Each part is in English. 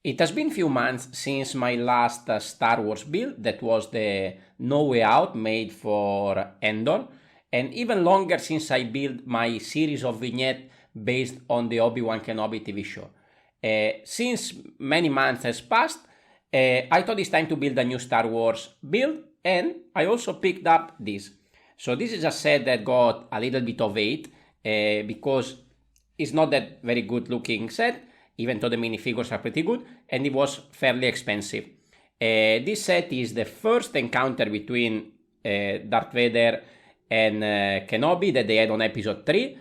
It has been few months since my last Star Wars build, that was the No Way Out made for Endor, and even longer since I built my series of vignettes based on the Obi-Wan Kenobi TV show. Since many months has passed, I thought it's time to build a new Star Wars build, and I also picked up this. So this is a set that got a little bit of hate because it's not that very good looking set, even though the minifigures are pretty good, and it was fairly expensive. This set is the first encounter between Darth Vader and Kenobi that they had on episode 3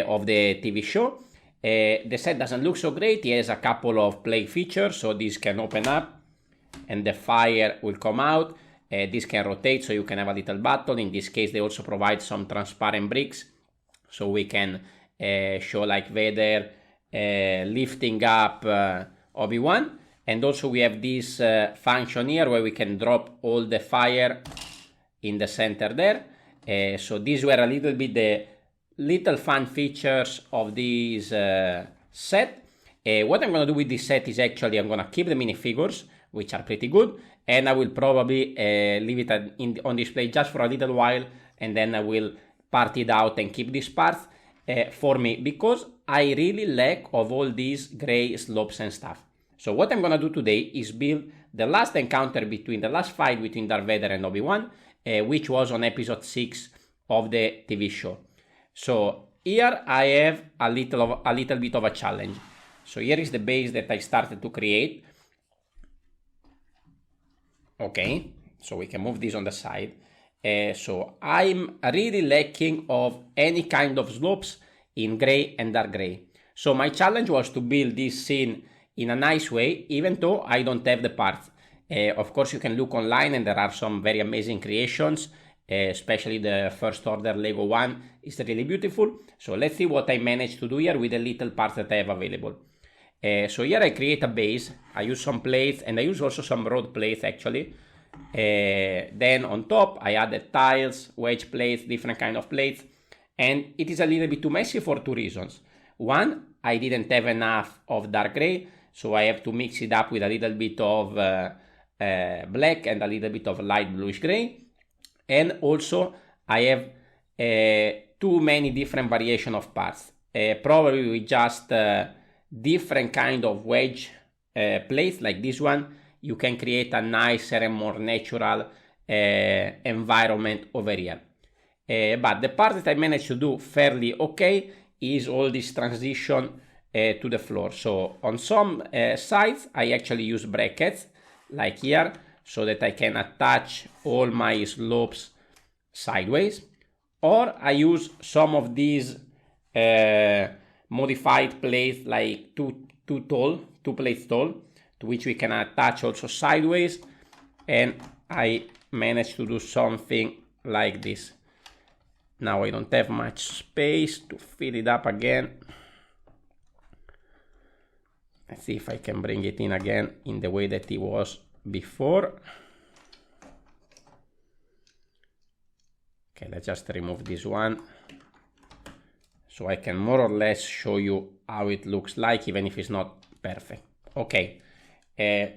of the TV show. The set doesn't look so great. It has a couple of play features, so this can open up and the fire will come out. This can rotate, so you can have a little battle. In this case, they also provide some transparent bricks, so we can show like Vader lifting up Obi-Wan. And also we have this function here where we can drop all the fire in the center there. So these were a little bit the little fun features of this set. What I'm going to do with this set is actually I'm going to keep the minifigures, which are pretty good, and I will probably leave it on display just for a little while, and then I will part it out and keep this part for me, because I really lack of all these gray slopes and stuff. So what I'm gonna do today is build the last encounter between the last fight between Darth Vader and Obi-Wan, which was on episode 6 of the TV show. So here I have a little bit of a challenge. So here is the base that I started to create. Okay, so we can move this on the side. So I'm really lacking of any kind of slopes in gray and dark gray. So my challenge was to build this scene in a nice way, even though I don't have the parts. Of course, you can look online and there are some very amazing creations, especially the First Order Lego one is really beautiful. So let's see what I managed to do here with the little parts that I have available. So here I create a base, I use some plates, and I use also some road plates actually. Then on top I added tiles, wedge plates, different kind of plates, and it is a little bit too messy for two reasons. One, I didn't have enough of dark gray, so I have to mix it up with a little bit of black and a little bit of light bluish gray. And also I have too many different variation of parts, probably with just different kind of wedge plates like this one. You can create a nicer and more natural environment over here. But the part that I managed to do fairly okay is all this transition to the floor. So on some sides I actually use brackets like here, so that I can attach all my slopes sideways, or I use some of these modified plates like two plates tall, to which we can attach also sideways, and I managed to do something like this. Now I don't have much space to fill it up again. Let's see if I can bring it in again in the way that it was before. Okay, let's just remove this one, so I can more or less show you how it looks like, even if it's not perfect. Okay,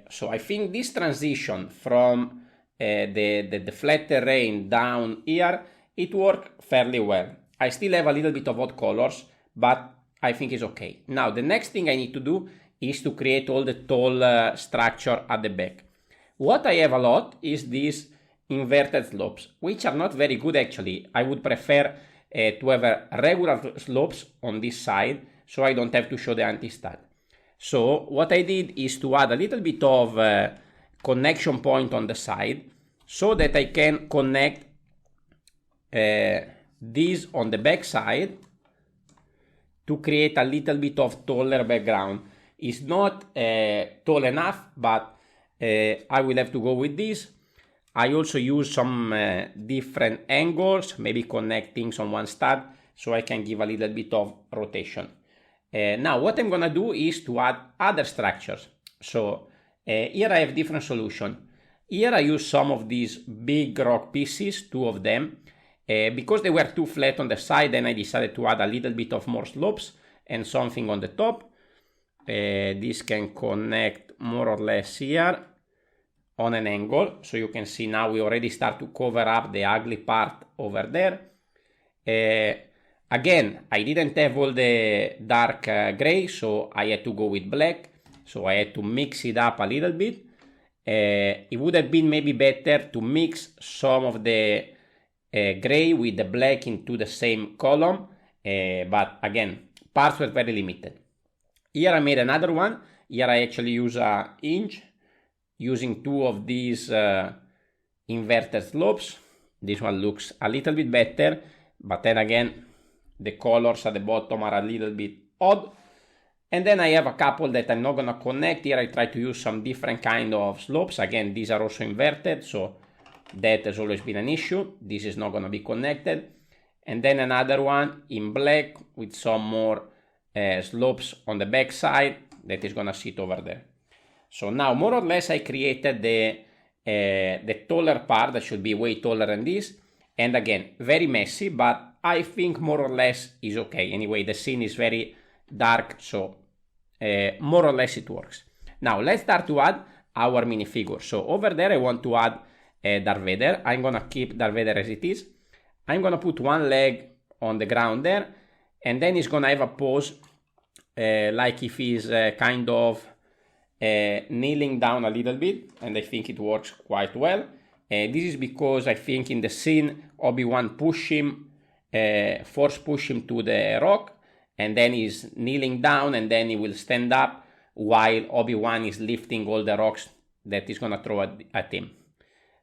so I think this transition from the flat terrain down here, it worked fairly well. I still have a little bit of odd colors, but I think it's okay. Now the next thing I need to do is to create all the tall structure at the back. What I have a lot is these inverted slopes, which are not very good actually. I would prefer to have regular slopes on this side, so I don't have to show the anti-stud. So what I did is to add a little bit of connection point on the side, so that I can connect this on the back side to create a little bit of taller background. It's not tall enough, but I will have to go with this. I also use some different angles, maybe connect things on one stud, so I can give a little bit of rotation. Now what I'm gonna do is to add other structures. So here I have different solution. Here I use some of these big rock pieces, two of them, because they were too flat on the side, then I decided to add a little bit of more slopes and something on the top. This can connect more or less here on an angle. So you can see now we already start to cover up the ugly part over there. Again, I didn't have all the dark gray, so I had to go with black. So I had to mix it up a little bit. It would have been maybe better to mix some of the gray with the black into the same column. But again, parts were very limited. Here I made another one. Here I actually use an inch using two of these inverted slopes. This one looks a little bit better, but then again, the colors at the bottom are a little bit odd. And then I have a couple that I'm not gonna connect. Here I try to use some different kind of slopes. Again, these are also inverted, so that has always been an issue. This is not gonna be connected. And then another one in black with some more slopes on the back side that is gonna sit over there. So now more or less I created the taller part that should be way taller than this. And again, very messy, but I think more or less is okay. Anyway, the scene is very dark, so more or less it works. Now let's start to add our minifigure. So over there I want to add Darth Vader. I'm gonna keep Darth Vader as it is. I'm gonna put one leg on the ground there, and then he's gonna have a pose like if he's kind of kneeling down a little bit, and I think it works quite well. This is because I think in the scene Obi-Wan force push him to the rock, and then he's kneeling down, and then he will stand up while Obi-Wan is lifting all the rocks that he's gonna throw at him.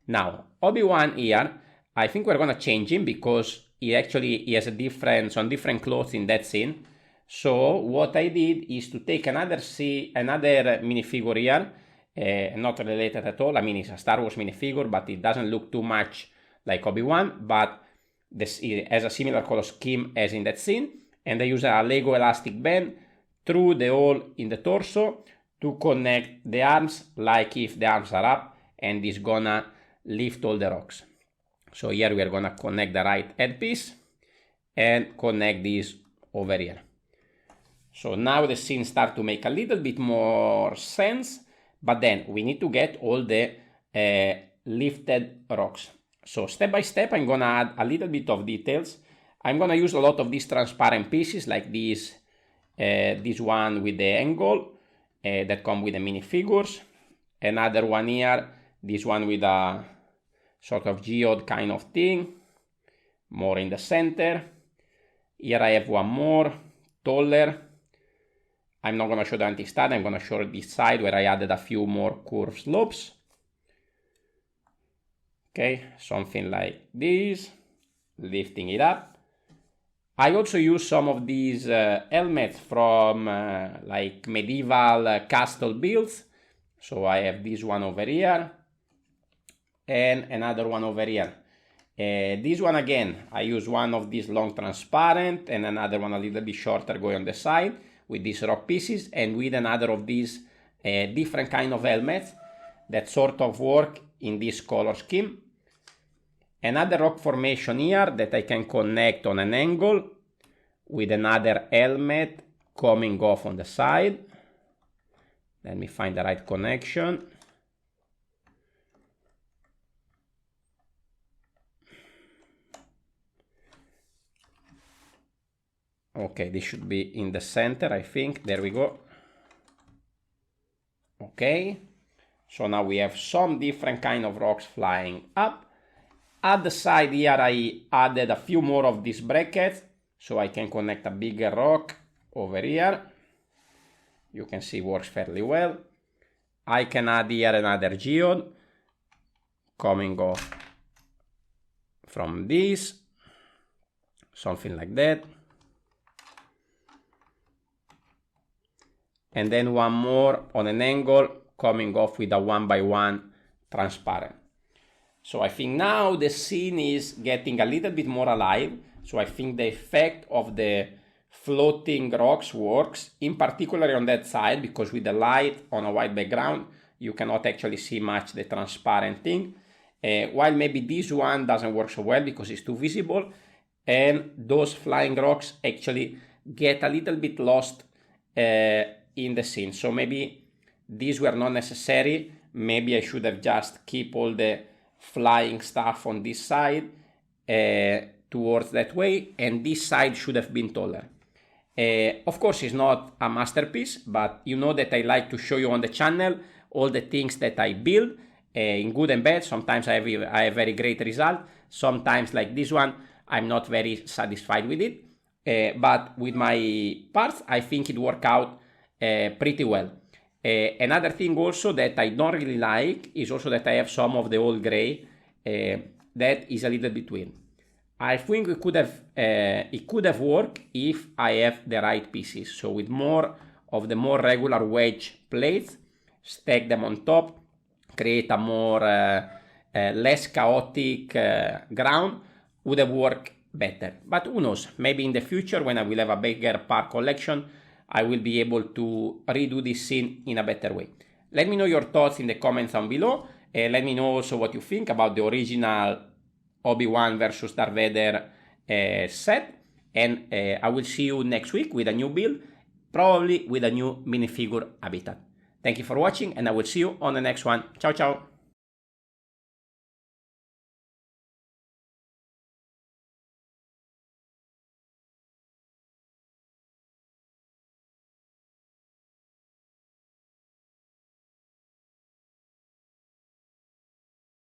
Now Obi-Wan here, I think we're gonna change him because he has a different clothes in that scene. So what I did is to take another minifigure here, not related at all. I mean, it's a Star Wars minifigure, but it doesn't look too much like Obi-Wan, but it has a similar color scheme as in that scene. And I use a Lego elastic band through the hole in the torso to connect the arms, like if the arms are up, and it's gonna lift all the rocks. So here we are gonna connect the right headpiece and connect this over here. So now the scene starts to make a little bit more sense, but then we need to get all the lifted rocks. So step by step, I'm gonna add a little bit of details. I'm gonna use a lot of these transparent pieces like this one with the angle that come with the minifigures. Another one here, this one with a sort of geode kind of thing, more in the center. Here I have one more, taller. I'm not gonna show the anti-stud, I'm gonna show this side where I added a few more curved slopes. Okay, something like this, lifting it up. I also use some of these helmets from like medieval castle builds. So I have this one over here and another one over here. This one again, I use one of these long transparent and another one a little bit shorter going on the side with these rock pieces, and with another of these different kind of helmets that sort of work in this color scheme. Another rock formation here that I can connect on an angle with another helmet coming off on the side. Let me find the right connection. Okay, this should be in the center, I think. There we go. Okay, so now we have some different kind of rocks flying up. At the side here, I added a few more of these brackets, so I can connect a bigger rock over here. You can see works fairly well. I can add here another geode coming off from this, something like that. And then one more on an angle coming off with a 1x1 transparent. So I think now the scene is getting a little bit more alive. So I think the effect of the floating rocks works, in particular on that side, because with the light on a white background, you cannot actually see much the transparent thing. While maybe this one doesn't work so well because it's too visible, and those flying rocks actually get a little bit lost in the scene. So maybe these were not necessary. Maybe I should have just keep all the flying stuff on this side towards that way, and this side should have been taller. Of course, it's not a masterpiece, but you know that I like to show you on the channel all the things that I build, in good and bad. Sometimes I have very great result. Sometimes, like this one, I'm not very satisfied with it. But with my parts, I think it worked out pretty well. Another thing also that I don't really like is also that I have some of the old gray that is a little bit weird. I think it could have worked if I have the right pieces. So with more of the more regular wedge plates, stack them on top, create a more less chaotic ground, would have worked better. But who knows, maybe in the future when I will have a bigger part collection, I will be able to redo this scene in a better way. Let me know your thoughts in the comments down below. Let me know also what you think about the original Obi-Wan versus Darth Vader set. And I will see you next week with a new build, probably with a new minifigure habitat. Thank you for watching, and I will see you on the next one. Ciao, ciao!